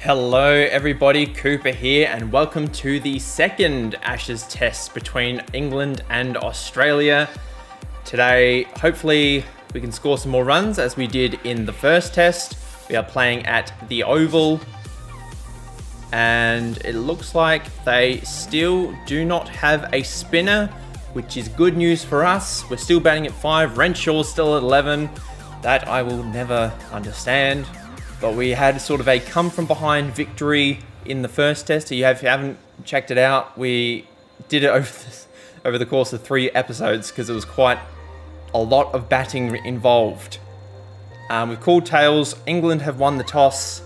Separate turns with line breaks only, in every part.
Hello everybody, Cooper here and welcome to the second Ashes test between England and Australia. Today, hopefully we can score some more runs as we did in the first test. We are playing at the Oval and it looks like they still do not have a spinner, which is good news for us. We're still batting at 5, Renshaw's still at 11. That I will never understand. But we had sort of a come from behind victory in the first test. So if you haven't checked it out, we did it over the course of 3 episodes because it was quite a lot of batting involved. We've called tails. England have won the toss.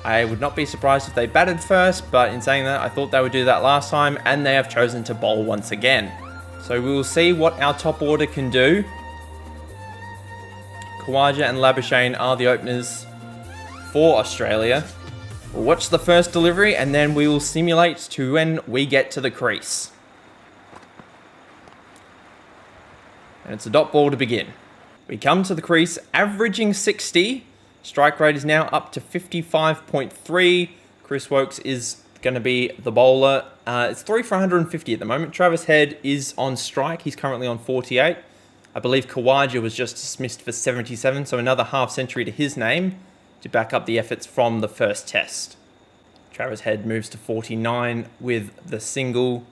I would not be surprised if they batted first, but in saying that, I thought they would do that last time, and they have chosen to bowl once again. So we will see what our top order can do. Khawaja and Labuschagne are the openers for Australia. We'll watch the first delivery and then we will simulate to when we get to the crease. And it's a dot ball to begin. We come to the crease averaging 60. Strike rate is now up to 55.3. Chris Woakes is going to be the bowler. It's 3 for 150 at the moment. Travis Head is on strike. He's currently on 48. I believe Khawaja was just dismissed for 77, so another half century to his name to back up the efforts from the first test. Travis Head moves to 49 with the single,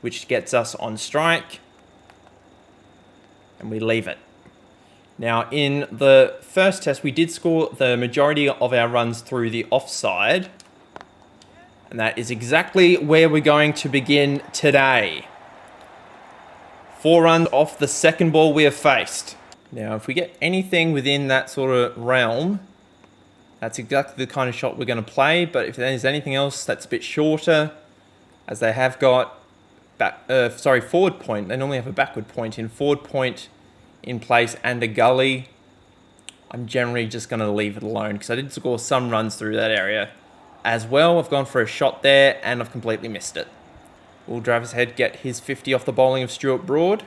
which gets us on strike. And we leave it. Now, in the first test, we did score the majority of our runs through the offside. And that is exactly where we're going to begin today. 4 runs off the second ball we have faced. Now, if we get anything within that sort of realm, that's exactly the kind of shot we're going to play, but if there's anything else that's a bit shorter, as they have got forward point, they normally have a backward point in place and a gully, I'm generally just going to leave it alone because I did score some runs through that area as well. I've gone for a shot there and I've completely missed it. Will Travis Head get his 50 off the bowling of Stuart Broad?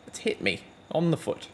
It's hit me on the foot.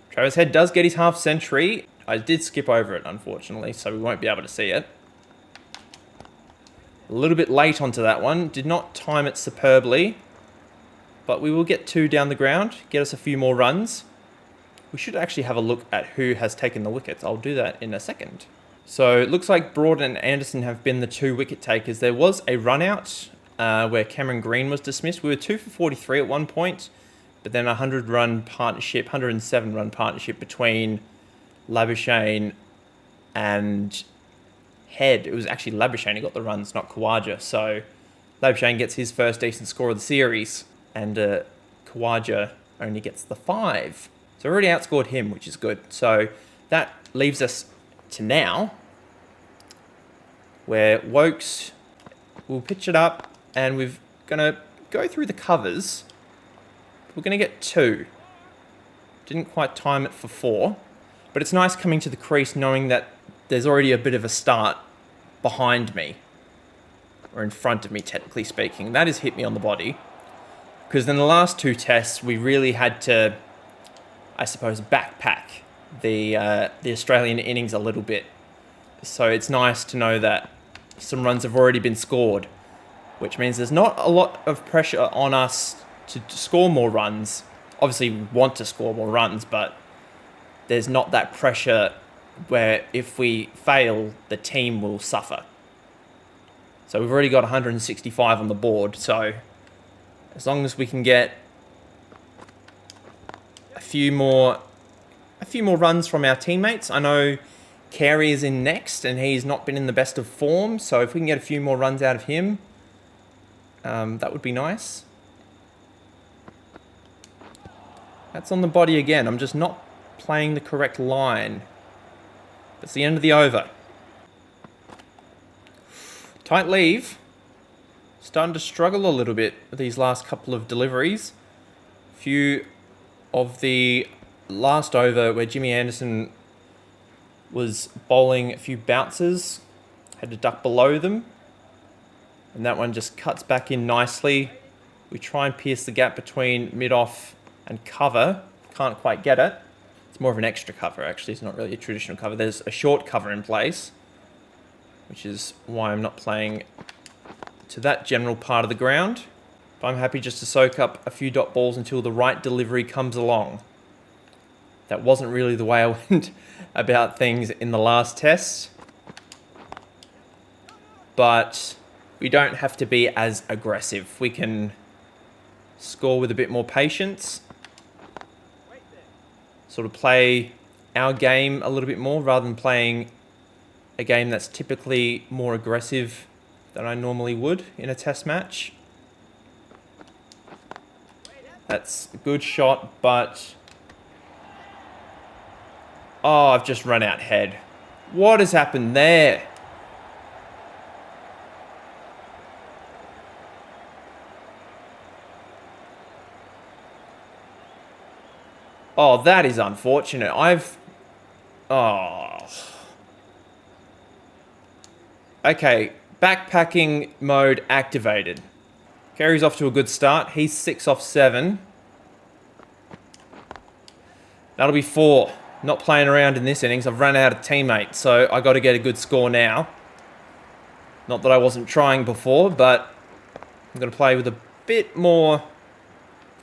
Travis Head does get his half century. I did skip over it, unfortunately, so we won't be able to see it. A little bit late onto that one. Did not time it superbly. But we will get 2 down the ground, get us a few more runs. We should actually have a look at who has taken the wickets. I'll do that in a second. So it looks like Broad and Anderson have been the 2 wicket takers. There was a run out where Cameron Green was dismissed. We were 2 for 43 at one point. But then a 107 run partnership between Labuschagne and Head. It was actually Labuschagne who got the runs, not Khawaja. So Labuschagne gets his first decent score of the series, and Khawaja only gets the 5. So already outscored him, which is good. So that leaves us to now, where Woakes will pitch it up, and we're going to go through the covers. We're going to get 2. Didn't quite time it for 4. But it's nice coming to the crease knowing that there's already a bit of a start behind me. Or in front of me, technically speaking. That has hit me on the body. Because in the last 2 tests, we really had to, I suppose, backpack the Australian innings a little bit. So it's nice to know that some runs have already been scored. Which means there's not a lot of pressure on us to score more runs. Obviously, we want to score more runs, but there's not that pressure where if we fail, the team will suffer. So we've already got 165 on the board, so as long as we can get a few more runs from our teammates. I know Carey is in next, and he's not been in the best of form, so if we can get a few more runs out of him, that would be nice. That's on the body again. I'm just not playing the correct line. It's the end of the over. Tight leave. Starting to struggle a little bit with these last couple of deliveries. A few of the last over where Jimmy Anderson was bowling a few bounces. Had to duck below them. And that one just cuts back in nicely. We try and pierce the gap between mid-off and cover. Can't quite get it. It's more of an extra cover, actually. It's not really a traditional cover. There's a short cover in place, which is why I'm not playing to that general part of the ground. But I'm happy just to soak up a few dot balls until the right delivery comes along. That wasn't really the way I went about things in the last test. But we don't have to be as aggressive. We can score with a bit more patience. Sort of play our game a little bit more rather than playing a game that's typically more aggressive than I normally would in a test match. That's a good shot, but... oh, I've just run out head. What has happened there? Oh, that is unfortunate. Oh. Okay, backpacking mode activated. Carey's off to a good start. He's 6 off 7. That'll be 4. Not playing around in this innings. I've run out of teammates, so I got to get a good score now. Not that I wasn't trying before, but I'm going to play with a bit more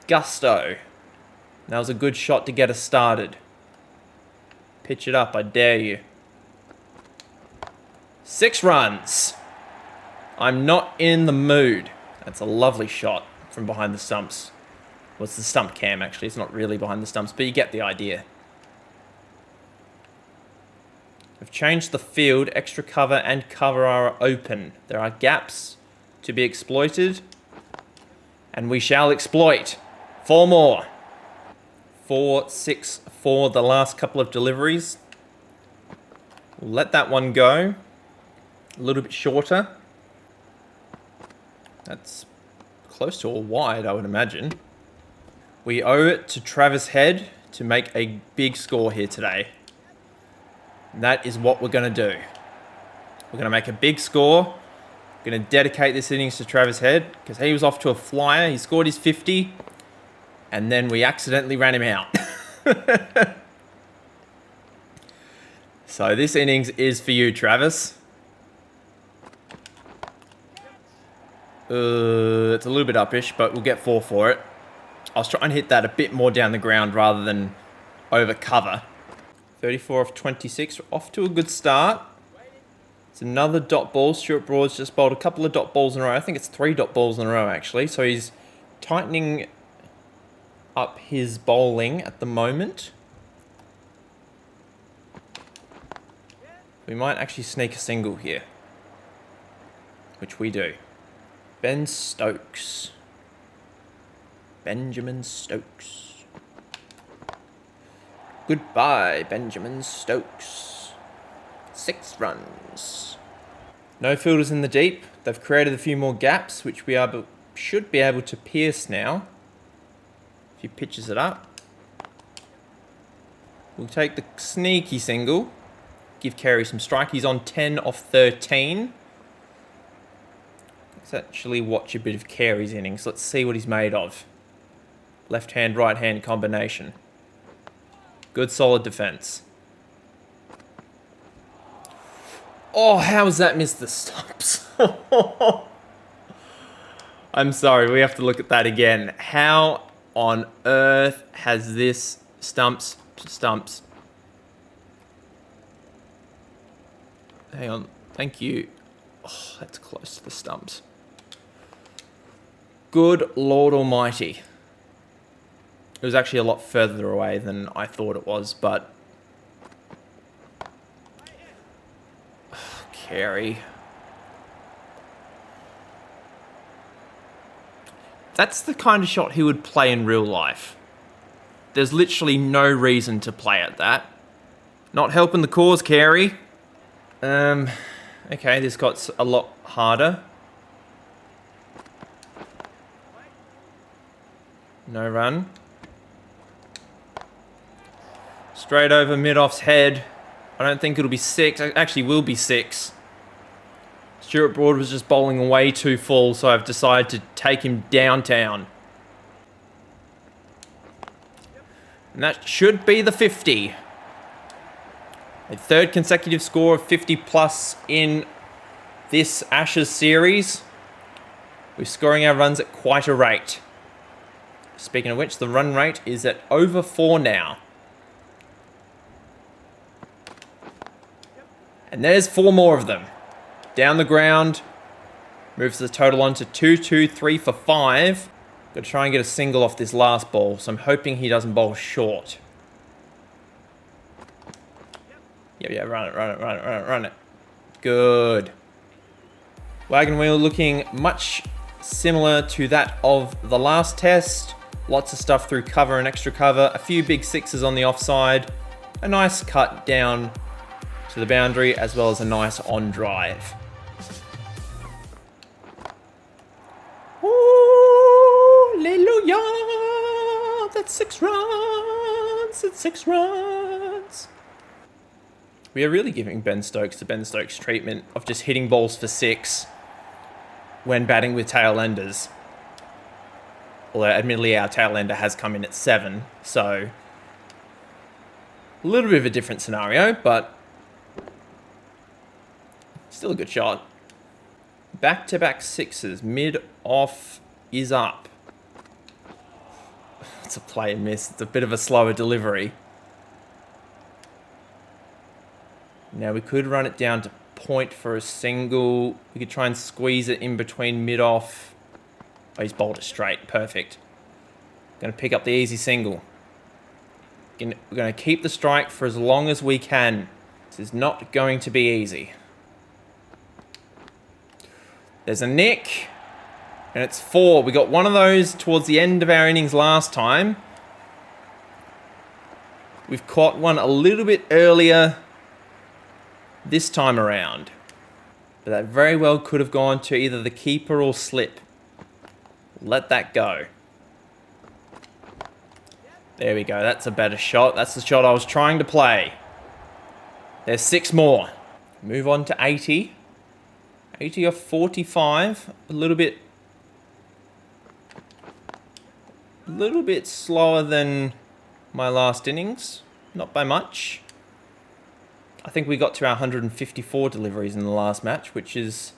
gusto. That was a good shot to get us started. Pitch it up, I dare you. 6 runs. I'm not in the mood. That's a lovely shot from behind the stumps. Well, it's the stump cam, actually. It's not really behind the stumps, but you get the idea. I've changed the field. Extra cover and cover are open. There are gaps to be exploited, and we shall exploit. 4 more. 4, 6 for the last couple of deliveries. We'll let that one go. A little bit shorter. That's close to a wide, I would imagine. We owe it to Travis Head to make a big score here today. And that is what we're going to do. We're going to make a big score. We're going to dedicate this innings to Travis Head because he was off to a flyer. He scored his 50. And then we accidentally ran him out. So this innings is for you, Travis. It's a little bit uppish, but we'll get 4 for it. I was trying to hit that a bit more down the ground rather than over cover. 34 off 26. We're off to a good start. It's another dot ball. Stuart Broad's just bowled a couple of dot balls in a row. I think it's 3 dot balls in a row, actually. So he's tightening up his bowling at the moment. We might actually sneak a single here, which we do. Ben Stokes. Benjamin Stokes. Goodbye, Benjamin Stokes. 6 runs. No fielders in the deep. They've created a few more gaps, which we should be able to pierce now. If he pitches it up. We'll take the sneaky single. Give Carey some strike. He's on 10 off 13. Let's actually watch a bit of Carey's innings. Let's see what he's made of. Left hand, right hand combination. Good solid defense. Oh, how has that missed the stumps? I'm sorry, we have to look at that again. How on earth has this stumps? Hang on, thank you. Oh, that's close to the stumps. Good Lord Almighty. It was actually a lot further away than I thought it was, but... oh, Carey. That's the kind of shot he would play in real life. There's literally no reason to play at that. Not helping the cause, Carey. Okay, this got a lot harder. No run. Straight over mid-off's head. I don't think it'll be 6. It actually will be 6. Stuart Broad was just bowling way too full, so I've decided to take him downtown. And that should be the 50. A third consecutive score of 50 plus in this Ashes series. We're scoring our runs at quite a rate. Speaking of which, the run rate is at over 4 now. And there's 4 more of them. Down the ground. Moves the total on to 2, 2, 3 for 5. Got to try and get a single off this last ball, so I'm hoping he doesn't bowl short. Yeah, run it. Good. Wagon wheel looking much similar to that of the last test. Lots of stuff through cover and extra cover. A few big sixes on the offside. A nice cut down to the boundary, as well as a nice on drive. Hallelujah! That's 6 runs. That's 6 runs. We are really giving Ben Stokes the Ben Stokes treatment of just hitting balls for 6 when batting with tail enders. Although, admittedly, our tail ender has come in at 7, so a little bit of a different scenario, but still a good shot. Back-to-back 6s. Mid-off is up. It's a play and miss. It's a bit of a slower delivery. Now we could run it down to point for a single. We could try and squeeze it in between mid-off. Oh, he's bowled it straight. Perfect. Going to pick up the easy single. We're going to keep the strike for as long as we can. This is not going to be easy. There's a nick. And it's 4. We got one of those towards the end of our innings last time. We've caught one a little bit earlier this time around. But that very well could have gone to either the keeper or slip. Let that go. There we go. That's a better shot. That's the shot I was trying to play. There's 6 more. Move on to 80. 80 off 45. A little bit slower than my last innings. Not by much. I think we got to our 154 deliveries in the last match, which is,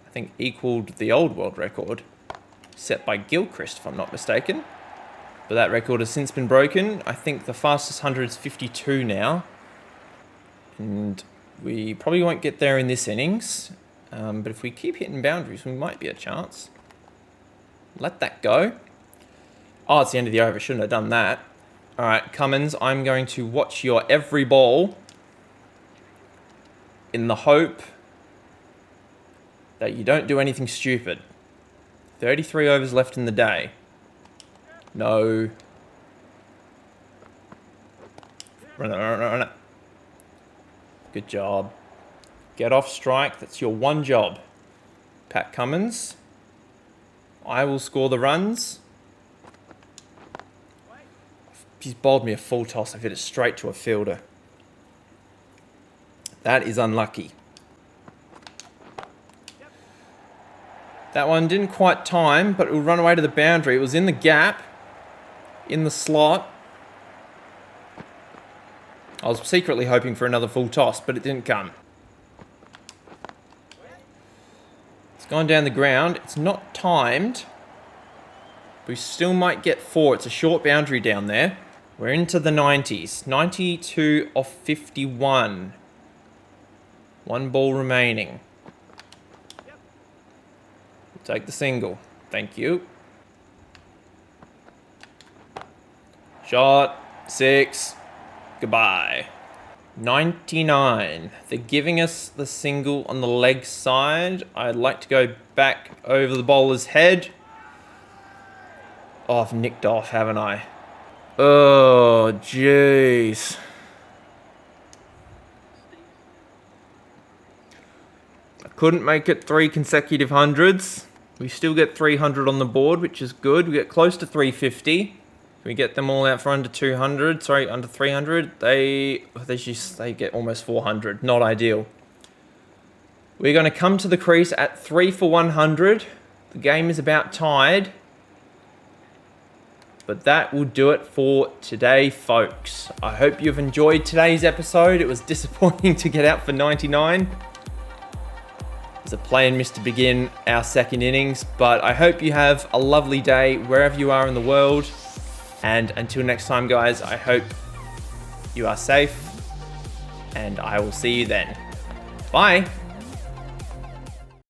I think, equaled the old world record set by Gilchrist, if I'm not mistaken. But that record has since been broken. I think the fastest 100 is 52 now. And we probably won't get there in this innings. But if we keep hitting boundaries, we might be a chance. Let that go. Oh, it's the end of the over. Shouldn't have done that. All right, Cummins, I'm going to watch your every ball in the hope that you don't do anything stupid. 33 overs left in the day. No. Run it. Good job. Get off strike. That's your one job. Pat Cummins. I will score the runs. He's bowled me a full toss. I've hit it straight to a fielder. That is unlucky. That one didn't quite time, but it will run away to the boundary. It was in the gap, in the slot. I was secretly hoping for another full toss, but it didn't come. It's gone down the ground. It's not timed. We still might get 4. It's a short boundary down there. We're into the 90s. 92 off 51. 1 ball remaining. We'll take the single. Thank you. Shot. 6. Goodbye. 99. They're giving us the single on the leg side. I'd like to go back over the bowler's head. Oh, I've nicked off, haven't I? Oh, jeez. I couldn't make it 3 consecutive hundreds. We still get 300 on the board, which is good. We get close to 350. We get them all out for under 200. Sorry, under 300. They get almost 400. Not ideal. We're going to come to the crease at 3 for 100. The game is about tied. But that will do it for today, folks. I hope you've enjoyed today's episode. It was disappointing to get out for 99. There's a play and miss to begin our second innings, but I hope you have a lovely day wherever you are in the world. And until next time, guys, I hope you are safe, and I will see you then. Bye.